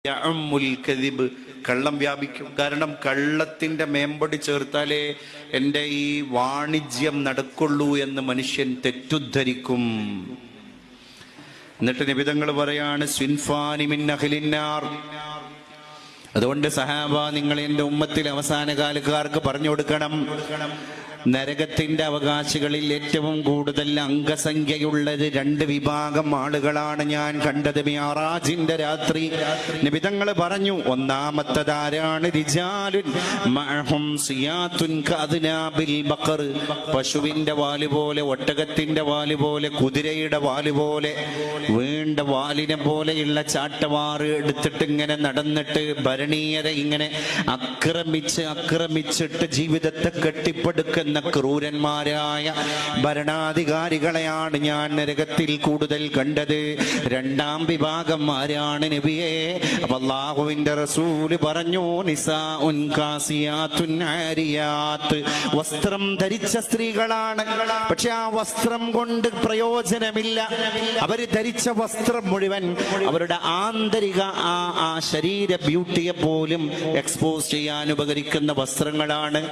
യഅമ്മുൽ കദിബ്, കള്ളം വ്യാപിക്കും. കാരണം കള്ളത്തിന്റെ മേമ്പൊടി ചേർത്താലേ എൻ്റെ ഈ വാണിജ്യം നടക്കുള്ളൂ എന്ന് മനുഷ്യൻ തെറ്റുദ്ധരിക്കും. എന്നിട്ട് നിബിധങ്ങൾ പറയാണ് സ്വിൻഫാനി മിൻ അഹ്ലിന്നാർ. അതുകൊണ്ട് സഹാബ, നിങ്ങൾ എൻ്റെ ഉമ്മത്തിൽ അവസാന കാലക്കാർക്ക് പറഞ്ഞു കൊടുക്കണം, നരകത്തിന്റെ അവകാശികളിൽ ഏറ്റവും കൂടുതൽ അംഗസംഖ്യയുള്ളത് രണ്ട് വിഭാഗം ആളുകളാണ് ഞാൻ കണ്ടത് മിഅറാജിന്റെ രാത്രി. നിബിധങ്ങൾ പറഞ്ഞു, ഒന്നാമത്തതാരാണ്? റിജാലുൻ മഅഹും സിയാത്തുൻ കഅദ്നാബിൽ ബഖർ. പശുവിന്റെ വാല് പോലെ, ഒട്ടകത്തിന്റെ വാല് പോലെ, കുതിരയുടെ വാല് പോലെ, വീണ്ട വാലിനെ പോലെയുള്ള ചാട്ടവാറ് എടുത്തിട്ട് ഇങ്ങനെ നടന്നിട്ട് ഭരണീയത ഇങ്ങനെ ആക്രമിച്ചിട്ട് ജീവിതത്തെ കെട്ടിപ്പടുക്കുന്ന ക്രൂരന്മാരായ ഭരണാധികാരികളെയാണ് ഞാൻ നരകത്തിൽ കൂടുതൽ കണ്ടത്. രണ്ടാം വിഭാഗം ആരാണ് നബിയേ? അപ്പോൾ അല്ലാഹുവിന്റെ റസൂല് പറഞ്ഞു, നിസാഉൻ കാസിയാത്തുൻ ആരിയാത്ത്. വസ്ത്രം ധരിച്ച സ്ത്രീകളാണ്, പക്ഷെ ആ വസ്ത്രം കൊണ്ട് പ്രയോജനമില്ല. അവര് ധരിച്ച വസ്ത്രം മുഴുവൻ അവരുടെ ആന്തരിക ആ ശരീര ബ്യൂട്ടിയെ പോലും എക്സ്പോസ് ചെയ്യാൻ ഉപകരിക്കുന്ന വസ്ത്രങ്ങളാണ്.